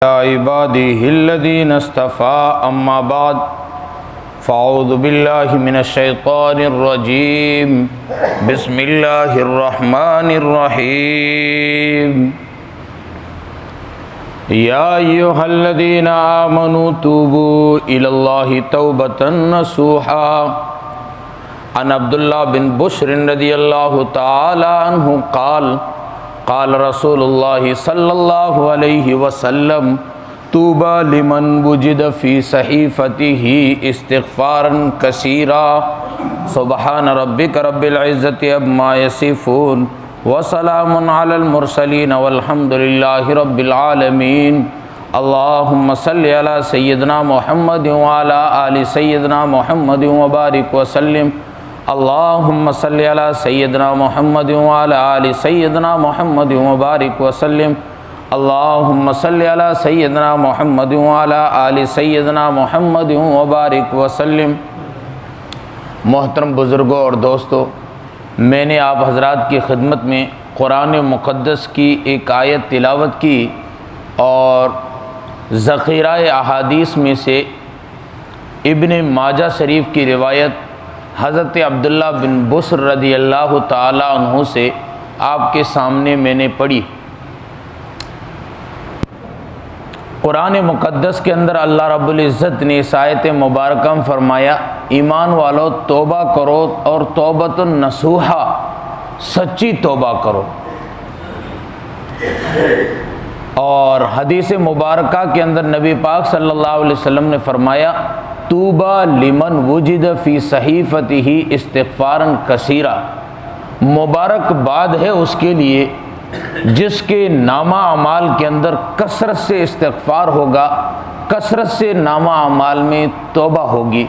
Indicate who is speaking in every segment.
Speaker 1: इबादिहिल्लज़ीना इस्तफ़ा अम्मा बाद फ़अऊज़ु बिल्लाहि मिनश्शैतानिर्रजीम बिस्मिल्लाहिर्रहमानिर्रहीम या अय्युहल्लज़ीना आमनू तूबू इलल्लाहि तौबतन नसूहा। अन अब्दुल्लाह बिन बुश्र रज़ियल्लाहु तआला अन्हु क़ाल रसूलुल्लाहि सल्लल्लाहु अलैहि वसल्लम तूबा लिमन वुजिद फ़ी सहीफ़तिही इस्तिग़फ़ारन कसीरा। सुब्हान रब्बिक रब्बिल इज़्ज़ति अम्मा यसिफ़ून व सलामुन अलल मुरसलीन वल्हम्दुलिल्लाहि रब्बिल आलमीन। अल्लाहुम्मा सल्लि अला सय्यिदना मुहम्मद व अला आलि सय्यिदना मुहम्मद व बारिक व सल्लिम। अल्लाहुम्मा सल्लि अला सय्यिदना मुहम्मद व अला आलि सय्यिदना मुहम्मद व बारिक व सल्लिम। अल्लाहुम्मा सल्लि अला सय्यिदना मुहम्मद व अला आलि सय्यिदना मुहम्मद व बारिक व सल्लिम। मोहतरम बुज़ुर्गों और दोस्तों, मैंने आप हज़रात की खिदमत में कुरान मुक़द्दस की एक आयत तिलावत की और ज़ख़ीरा अहादीस में से इब्न माजा शरीफ की रिवायत हज़रत अब्दुल्लाह बिन बुस्र रज़ियल्लाहु ताला अन्हु से आपके सामने मैंने पढ़ी। कुरान मुक़द्दस के अंदर अल्लाह रब्बुल इज़्ज़त ने इस आयत मुबारका में फरमाया, ईमान वालों तौबा करो और तौबतुन नसूहा, सच्ची तौबा करो। और हदीस मुबारका के अंदर नबी पाक सल्लल्लाहु अलैहि वसल्लम ने फरमाया, तूबा लिमन वुजिद फ़ी सहीफ़तिही इस्तिग़फ़ारन कसीरा। मुबारकबाद है उसके लिए जिसके नामा अमाल के अंदर कसरत से इस्तिग़फ़ार होगा, कसरत से नामा अमाल में तौबा होगी।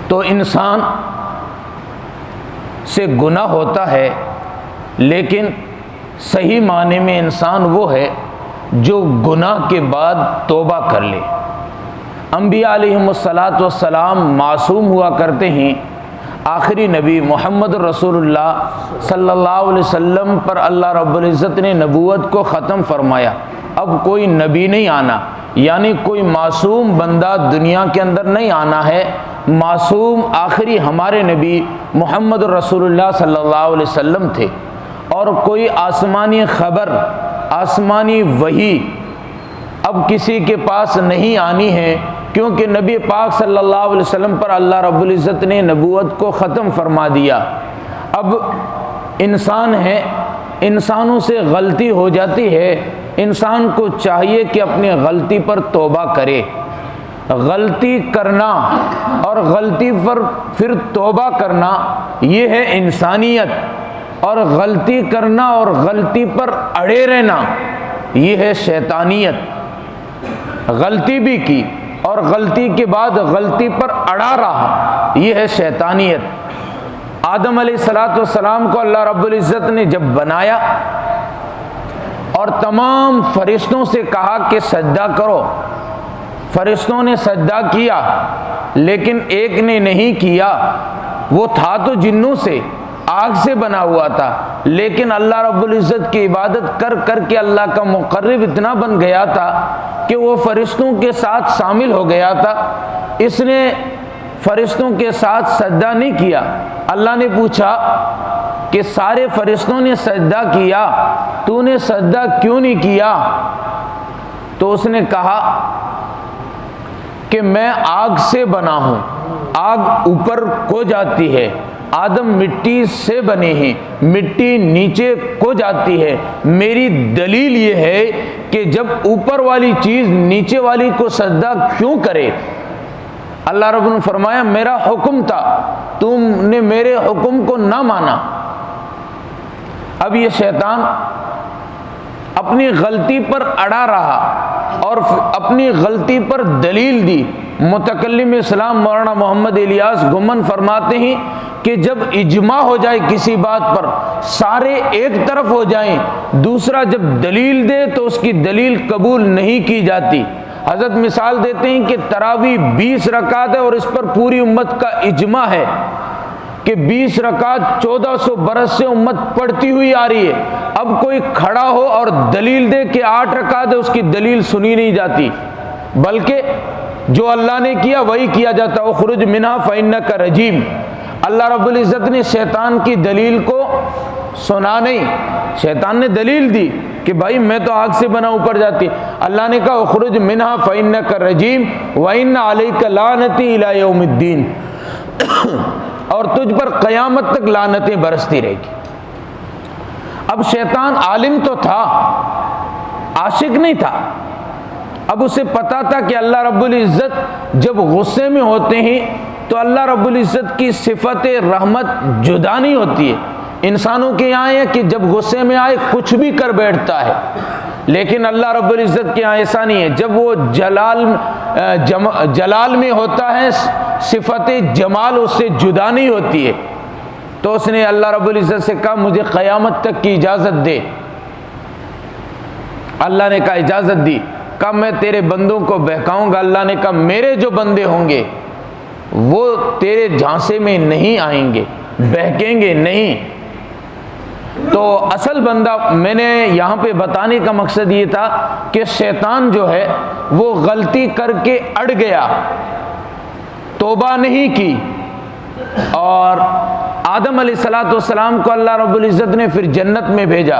Speaker 1: तो इंसान से गुनाह होता है, लेकिन सही माने में इंसान वो है जो गुनाह के बाद तौबा कर ले। अंबिया अलैहिमुस्सलातु वस्सलाम मासूम हुआ करते हैं। आखिरी नबी मोहम्मद रसूलुल्लाह सल्लल्लाहु अलैहि वसल्लम पर अल्लाह रब्बुल इज़्ज़त ने नबूवत को ख़त्म फरमाया। अब कोई नबी नहीं आना, यानी कोई मासूम बंदा दुनिया के अंदर नहीं आना है। मासूम आखिरी हमारे नबी मोहम्मद रसूलुल्लाह सल्लल्लाहु अलैहि वसल्लम थे। और कोई आसमानी ख़बर, आसमानी वही अब किसी के पास नहीं आनी है, क्योंकि नबी पाक सल्लल्लाहु अलैहि वसल्लम पर अल्लाह रब्बुल इज़्ज़त ने नबूवत को ख़त्म फरमा दिया। अब इंसान है, इंसानों से गलती हो जाती है। इंसान को चाहिए कि अपनी गलती पर तौबा करे। गलती करना और गलती पर फिर तौबा करना, ये है इंसानियत। और गलती करना और गलती पर अड़े रहना, ये है शैतानियत। गलती भी की और गलती के बाद गलती पर अड़ा रहा, ये है शैतानियत। आदम अलैहिस्सलातु वस्सलाम को अल्लाह रब्बुल इज़्ज़त ने जब बनाया और तमाम फरिश्तों से कहा कि सजदा करो, फरिश्तों ने सजदा किया, लेकिन एक ने नहीं किया। वो था तो जिन्नों से, आग से बना हुआ था, लेकिन अल्लाह रब्बुल इज़्ज़त की इबादत कर कर के अल्लाह का मुक़र्रिब इतना बन गया था कि वो फरिश्तों के साथ शामिल हो गया था। इसने फरिश्तों के साथ सजदा नहीं किया। अल्लाह ने पूछा कि सारे फरिश्तों ने सजदा किया, तूने सजदा क्यों नहीं किया? तो उसने कहा कि मैं आग से बना हूँ, आग ऊपर को जाती है, आदम मिट्टी से बने हैं, मिट्टी नीचे को जाती है। मेरी दलील ये है कि जब ऊपर वाली चीज़ नीचे वाली को सजदा क्यों करे? अल्लाह रब्बुल ने फरमाया, मेरा हुक्म था, तुमने मेरे हुक्म को ना माना। अब ये शैतान अपनी गलती पर अड़ा रहा और अपनी गलती पर दलील दी। मुतकल्लिम इस्लाम मौलाना मोहम्मद इलियास गुमन फरमाते हैं कि जब इजमा हो जाए किसी बात पर, सारे एक तरफ हो जाएं, दूसरा जब दलील दे तो उसकी दलील कबूल नहीं की जाती। हज़रत मिसाल देते हैं कि तरावी 20 रकात है और इस पर पूरी उम्मत का इजमा है। कि 20 रकात 1400 बरस से उम्मत पढ़ती हुई आ रही है। अब कोई खड़ा हो और दलील दे कि 8 रकात है, उसकी दलील सुनी नहीं जाती, बल्कि जो अल्लाह ने किया वही किया जाता। उखरुज मिन्हा फइन्नका रजीम। अल्लाह रब्बुल इज़्ज़त ने शैतान की दलील को सुना नहीं। शैतान ने दलील दी कि भाई मैं तो आग से बना, ऊपर जाती। अल्लाह ने कहा उखरुज मिन्हा फइन्नका रजीम व इन्ना अलैका लानती इला यौमिद्दीन, और तुझ पर क़यामत तक लानतें बरसती रहेगी। अब शैतान आलिम तो था, आशिक नहीं था। अब उसे पता था कि अल्लाह रब्बुल इज़्ज़त जब गुस्से में होते हैं तो अल्लाह रब्बुल इज़्ज़त की सिफत रहमत जुदा नहीं होती है। इंसानों के यहाँ है कि जब गुस्से में आए कुछ भी कर बैठता है, लेकिन अल्लाह रब्बुल इज़्ज़त के यहाँ ऐसा नहीं है। जब वो जलाल में होता है, सिफत जमाल उससे जुदा नहीं होती है। तो उसने अल्लाह रब्बुल इज़्ज़त से कहा मुझे क़यामत तक की इजाज़त दे। अल्लाह ने कहा इजाज़त दी। कब मैं तेरे बंदों को बहकाऊंगा। अल्लाह ने कहा मेरे जो बंदे होंगे वो तेरे झांसे में नहीं आएंगे, बहकेंगे नहीं। तो असल बंदा, मैंने यहाँ पे बताने का मकसद ये था कि शैतान जो है वो गलती करके अड़ गया, तौबा नहीं की, और आदम अलैहिस्सलाम को अल्लाह रब्बुल इज़्ज़त ने फिर जन्नत में भेजा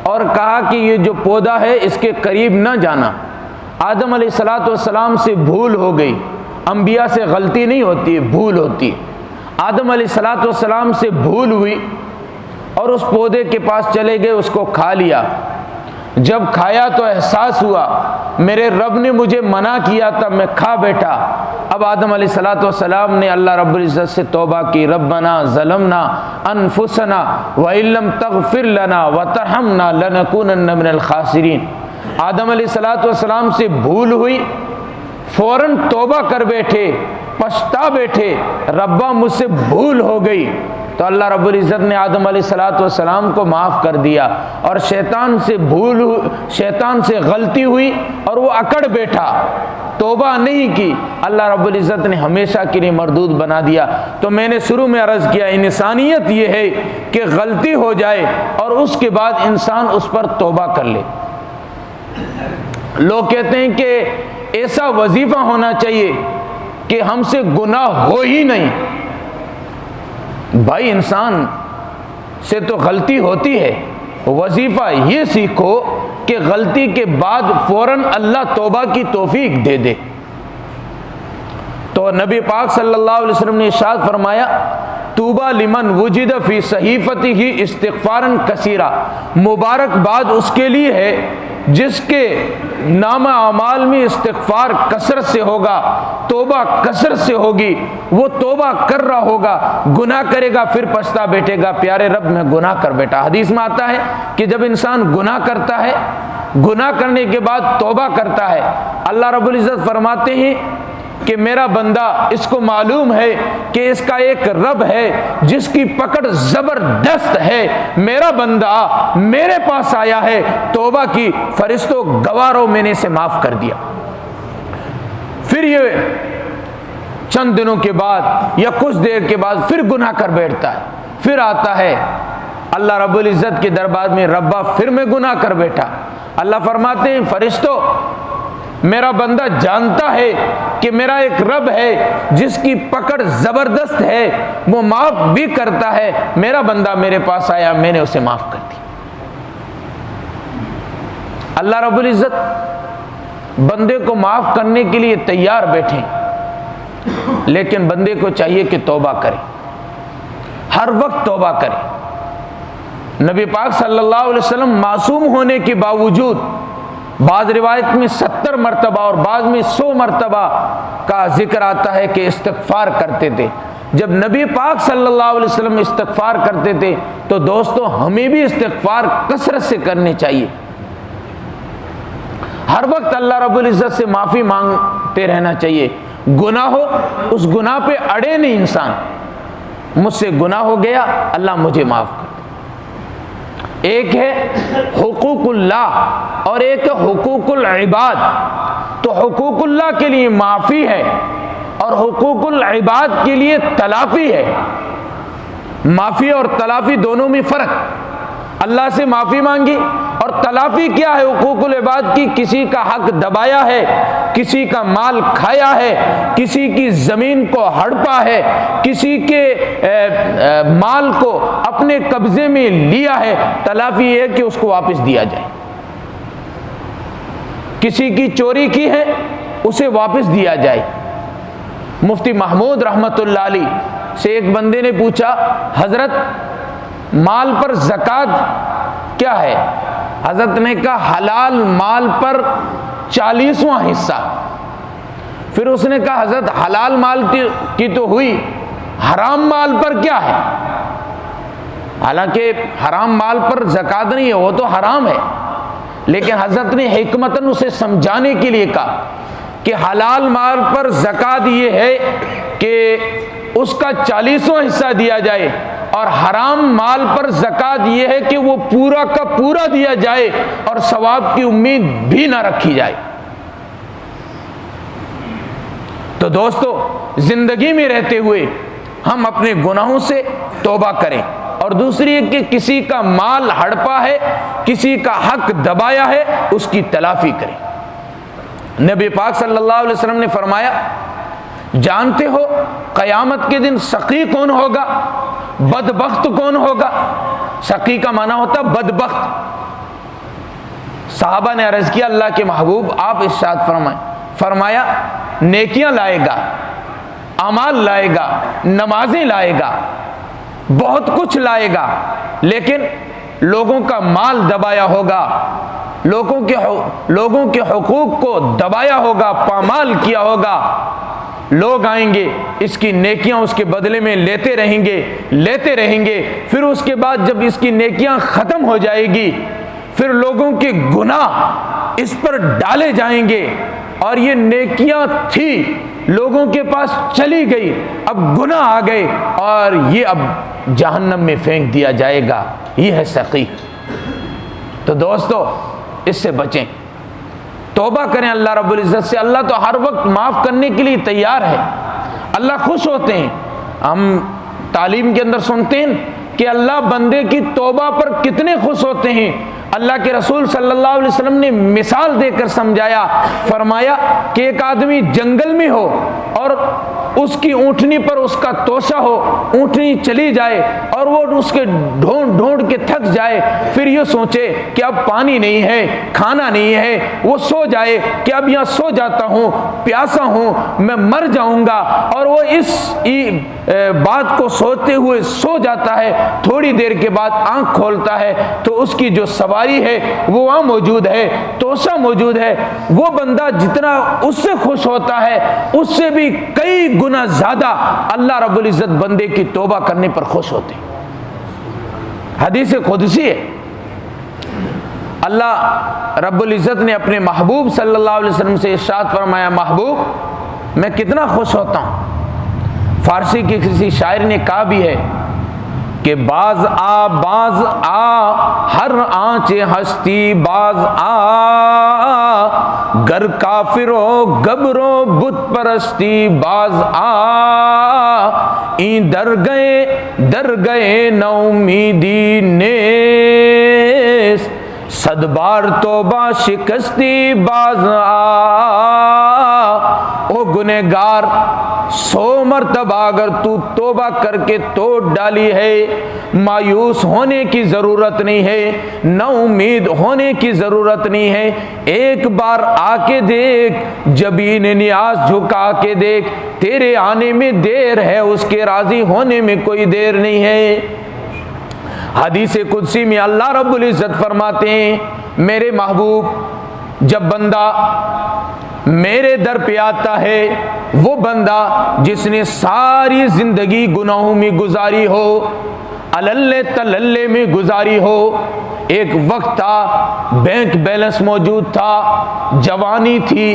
Speaker 1: और कहा कि ये जो पौधा है इसके करीब न जाना। आदम अलैहिस्सलाम से भूल हो गई। अंबिया से गलती नहीं होती है, भूल होती है। आदम अलैहिस्सलाम से भूल हुई और उस पौधे के पास चले गए, उसको खा लिया। जब खाया तो एहसास हुआ मेरे रब ने मुझे मना किया था, मैं खा बैठा। अब आदम अलैहिस्सलाम ने अल्लाह रब्बुल इज़्ज़त से तौबा की, रब्बना ज़लमना अनफुसना व इल्लम तग़फिर लना व तरहमना लनकूनन्ना मिनल खासिरीन। आदम अलैहिस्सलाम से भूल हुई, फौरन तौबा कर बैठे, पछता बैठे, रब्बा मुझसे भूल हो गई। तो अल्लाह रब्बुल इज़्ज़त ने आदम अलैहिस्सलाम को माफ़ कर दिया। और शैतान से गलती हुई और वो अकड़ बैठा, तौबा नहीं की, अल्लाह रब्बुल इज़्ज़त ने हमेशा के लिए मरदूद बना दिया। तो मैंने शुरू में अर्ज़ किया, इंसानियत ये है कि गलती हो जाए और उसके बाद इंसान उस पर तौबा कर ले। लोग कहते हैं कि ऐसा वजीफ़ा होना चाहिए कि हमसे गुनाह हो ही नहीं। भाई इंसान से तो गलती होती है, वजीफ़ा ये सीखो कि गलती के बाद फ़ौरन अल्लाह तौबा की तौफीक दे दे। तो नबी पाक सल्लल्लाहु अलैहि वसल्लम ने इरशाद फरमाया, तूबा लिमन वुजिद फी सहीफतिही इस्तिग़फ़ारन कसीरा। मुबारकबाद उसके लिए है जिसके नामा अमाल में इस्तिग़फ़ार कसरत से होगा, तौबा कसरत से होगी। वो तौबा कर रहा होगा, गुनाह करेगा, फिर पछता बैठेगा, प्यारे रब मैं गुनाह कर बैठा। हदीस में आता है कि जब इंसान गुनाह करता है, गुनाह करने के बाद तौबा करता है, अल्लाह रब्बुल इज़्ज़त फरमाते हैं कि मेरा बंदा, इसको मालूम है कि इसका एक रब है जिसकी पकड़ जबरदस्त है। मेरा बंदा मेरे पास आया है, तौबा की, फरिश्तों गवारों, मैंने इसे माफ कर दिया। फिर ये चंद दिनों के बाद या कुछ देर के बाद फिर गुनाह कर बैठता है, फिर आता है अल्लाह रब्बुल इज़्ज़त के दरबार में, रब्बा फिर मैं गुनाह कर बैठा। अल्लाह फरमाते हैं फरिश्तों, मेरा बंदा जानता है कि मेरा एक रब है जिसकी पकड़ जबरदस्त है, वो माफ भी करता है। मेरा बंदा मेरे पास आया, मैंने उसे माफ कर दिया। अल्लाह रब्बुल इज़्ज़त बंदे को माफ करने के लिए तैयार बैठे, लेकिन बंदे को चाहिए कि तौबा करे, हर वक्त तौबा करे। नबी पाक सल्लल्लाहु अलैहि वसल्लम मासूम होने के बावजूद बाज़ रिवायत में 70 मरतबा और बाज़ में 100 मरतबा का जिक्र आता है कि इस्तिग़फ़ार करते थे। जब नबी पाक सल्लल्लाहु अलैहि वसल्लम इस्तिग़फ़ार करते थे तो दोस्तों हमें भी इस्तिग़फ़ार कसरत से करनी चाहिए। हर वक्त अल्लाह रब्बुल इज़्ज़त से माफ़ी मांगते रहना चाहिए। गुनाह हो, उस गुनाह पे अड़े नहीं इंसान, मुझसे गुनाह हो गया, अल्लाह मुझे माफ़ कर। एक है हुकूकुल्लाह और एक है हुकूकुल इबाद। तो हुकूकुल्लाह के लिए माफ़ी है और हुकूकुल इबाद के लिए तलाफ़ी है। माफ़ी और तलाफ़ी दोनों में फ़र्क। अल्लाह से माफ़ी मांगी और तलाफ़ी क्या है? हुकूकुल इबाद की, किसी का हक दबाया है, किसी का माल खाया है, किसी की ज़मीन को हड़पा है, किसी के माल को अपने कब्ज़े में लिया है, तलाफ़ी है कि उसको वापस दिया जाए। किसी की चोरी की है, उसे वापस दिया जाए। मुफ्ती महमूद रहमतुल्लाह अलैह से एक बंदे ने पूछा, हज़रत माल पर ज़कात क्या है? हज़रत ने कहा हलाल माल पर 40वां हिस्सा। फिर उसने कहा हज़रत हलाल माल की तो हुई, हराम माल पर क्या है? हालांकि हराम माल पर ज़कात नहीं है, वो तो हराम है, लेकिन हज़रत ने हिकमतन उसे समझाने के लिए कहा कि हलाल माल पर ज़कात ये है कि उसका 40वां हिस्सा दिया जाए, और हराम माल पर ज़कात ये है कि वो पूरा का पूरा दिया जाए और सवाब की उम्मीद भी ना रखी जाए। तो दोस्तों, ज़िंदगी में रहते हुए हम अपने गुनाहों से तौबा करें। और दूसरी है कि किसी का माल हड़पा है, किसी का हक दबाया है, उसकी तलाफ़ी करें। नबी पाक सल्लल्लाहु अलैहि वसल्लम ने फरमाया, जानते हो क़यामत के दिन सक़ी कौन होगा, बदबख्त कौन होगा? सक़ी का माना होता बदबख्त। साहबा ने अर्ज़ किया, अल्लाह के महबूब आप इरशाद फरमाएं। फरमाया, नेकियां लाएगा, अमाल लाएगा, नमाजें लाएगा, बहुत कुछ लाएगा, लेकिन लोगों का माल दबाया होगा, लोगों के हुकूक को दबाया होगा, पामाल किया होगा। लोग आएंगे, इसकी नेकियां उसके बदले में लेते रहेंगे। फिर उसके बाद जब इसकी नेकियां ख़त्म हो जाएगी, फिर लोगों के गुनाह इस पर डाले जाएंगे, और ये नेकियां थी, लोगों के पास चली गई, अब गुनाह आ गए और ये अब जहन्नम में फेंक दिया जाएगा। ये है सक़ी। तो दोस्तों, इससे बचें, तौबा करें अल्लाह रब्बुल इज़्ज़त से। अल्लाह तो हर वक्त माफ़ करने के लिए तैयार है। अल्लाह खुश होते हैं। हम तालीम के अंदर सुनते हैं कि अल्लाह बंदे की तौबा पर कितने खुश होते हैं। अल्लाह के रसूल सल्लल्लाहु अलैहि वसल्लम ने मिसाल देकर समझाया, फरमाया कि एक आदमी जंगल में हो और उसकी ऊँटनी पर उसका तोशा हो, ऊँटनी चली जाए और वो उसके ढूंढ के थक जाए, फिर ये सोचे कि अब पानी नहीं है, खाना नहीं है, वो सो जाए कि अब यहाँ सो जाता हूँ, प्यासा हूँ, मैं मर जाऊँगा, और वो इस बात को सोचते हुए सो जाता है। थोड़ी देर के बाद आँख खोलता है तो उसकी जो सवारी है वो वहाँ मौजूद है, तोशा मौजूद है। वो बंदा जितना उससे खुश होता है, उससे भी कई गुना ज्यादा अल्लाह रब्बुल इज़्ज़त बंदे की तौबा करने पर खुश होते हैं। हदीस कुदसी है, अल्लाह रब्बुल इज़्ज़त ने अपने महबूब सल्लल्लाहु अलैहि वसल्लम से इरशाद फरमाया, महबूब मैं कितना खुश होता हूँ। फारसी के किसी शायर ने कहा भी है कि बाज आ हर आँचे हस्ती बाज आ, गर काफिरो गबरो बुत परस्ती बाज आ, ई दर गए नौमीदी नेस, सदबार तौबा शिकस्ती बाज आ। ओ गुनहगार, 100 मरतबा अगर तू तौबा करके तोड़ डाली है, मायूस होने की ज़रूरत नहीं है, ना उम्मीद होने की ज़रूरत नहीं है। एक बार आके देख, जबीन नियाज झुका के देख, तेरे आने में देर है, उसके राज़ी होने में कोई देर नहीं है। हदीस कुदसी में अल्लाह रब्बुल इज़्ज़त फरमाते हैं, मेरे महबूब, जब बंदा मेरे दर पे आता है, वो बंदा जिसने सारी जिंदगी गुनाहों में गुजारी हो, अलल्ले तलल्ले में गुजारी हो, एक वक्त था बैंक बैलेंस मौजूद था, जवानी थी,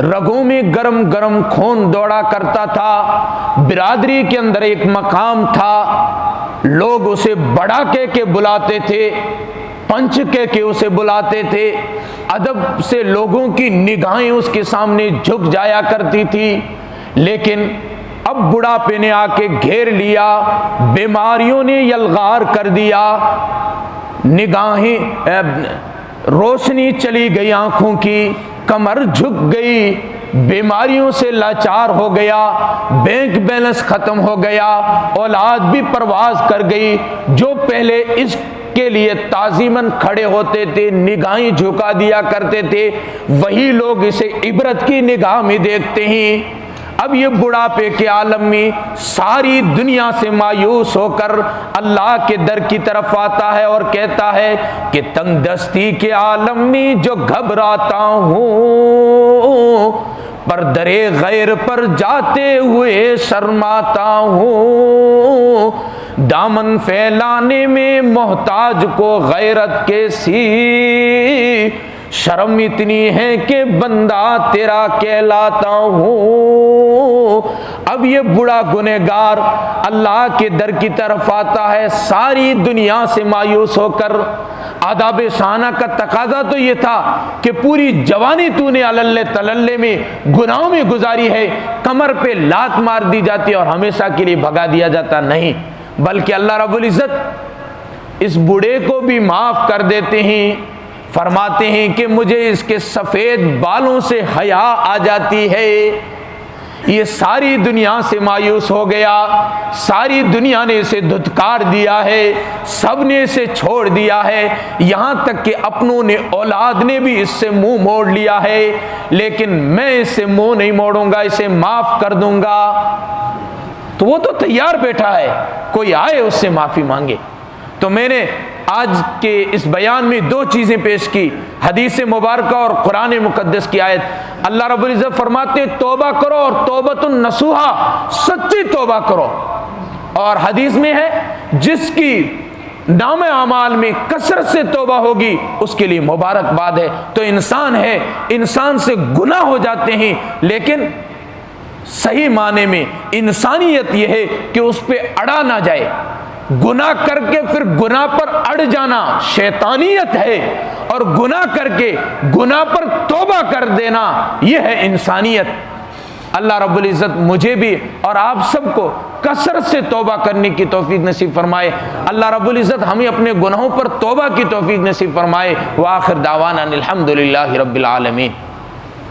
Speaker 1: रगों में गरम गरम खून दौड़ा करता था, बिरादरी के अंदर एक मकाम था, लोग उसे बड़ा कह के बुलाते थे, पंच कह के उसे बुलाते थे, अदब से लोगों की निगाहें उसके सामने झुक जाया करती थी। लेकिन अब बुढ़ापे ने आके घेर लिया, बीमारियों ने यलगार कर दिया, निगाहें रोशनी चली गई आंखों की, कमर झुक गई, बीमारियों से लाचार हो गया, बैंक बैलेंस खत्म हो गया, औलाद भी परवाज कर गई। जो पहले इसके लिए ताजीमन खड़े होते थे, निगाहें झुका दिया करते थे, वही लोग इसे इबरत की निगाह में देखते हैं। अब ये बुढ़ापे के आलम में सारी दुनिया से मायूस होकर अल्लाह के दर की तरफ आता है और कहता है कि तंगदस्ती के आलम में जो घबराता हूँ, पर दरे गैर पर जाते हुए शर्माता हूँ, दामन फैलाने में मोहताज को गैरत के सी, शर्म इतनी है कि बंदा तेरा कहलाता हूँ। अब ये बूढ़ा गुनहगार अल्लाह के दर की तरफ आता है सारी दुनिया से मायूस होकर। आदाब शाना का तकाजा तो ये था कि पूरी जवानी तूने अल्ले तलल्ले में गुनाहों में गुजारी है, कमर पे लात मार दी जाती और हमेशा के लिए भगा दिया जाता, नहीं, बल्कि अल्लाह रब्बुल इज़्ज़त इस बूढ़े को भी माफ़ कर देते हैं। फरमाते हैं कि मुझे इसके सफ़ेद बालों से हया आ जाती है। ये सारी दुनिया से मायूस हो गया, सारी दुनिया ने इसे धुतकार दिया है, सब ने इसे छोड़ दिया है, यहाँ तक कि अपनों ने, औलाद ने भी इससे मुंह मोड़ लिया है, लेकिन मैं इससे मुंह नहीं मोड़ूंगा, इसे माफ़ कर दूंगा। तो वो तो तैयार बैठा है, कोई आए उससे माफ़ी मांगे। तो मैंने आज के इस बयान में दो चीज़ें पेश की, हदीस मुबारक और कुरान मुकद्दस की आयत। अल्लाह रब्बुल इज़्ज़त फरमाते हैं तौबा करो और तौबतुन नसूहा, सच्ची तौबा करो। और हदीस में है जिसकी नामे अमाल में कसरत से तौबा होगी उसके लिए मुबारकबाद है। तो इंसान है, इंसान से गुनाह हो जाते हैं, लेकिन सही माने में इंसानियत यह है कि उस पर अड़ा ना जाए। गुनाह करके फिर गुनाह पर अड़ जाना शैतानियत है, और गुनाह करके गुनाह पर तौबा कर देना यह है इंसानियत। अल्लाह रब्बुल इज़्ज़त मुझे भी और आप सबको कसरत से तौबा करने की तौफीक नसीब फरमाए। अल्लाह रब्बुल इज़्ज़त हमें अपने गुनाहों पर तौबा की तौफीक नसीब फरमाए। व आखिर दावाना अनिल हम्दुलिल्लाहि रब्बिल आलमीन।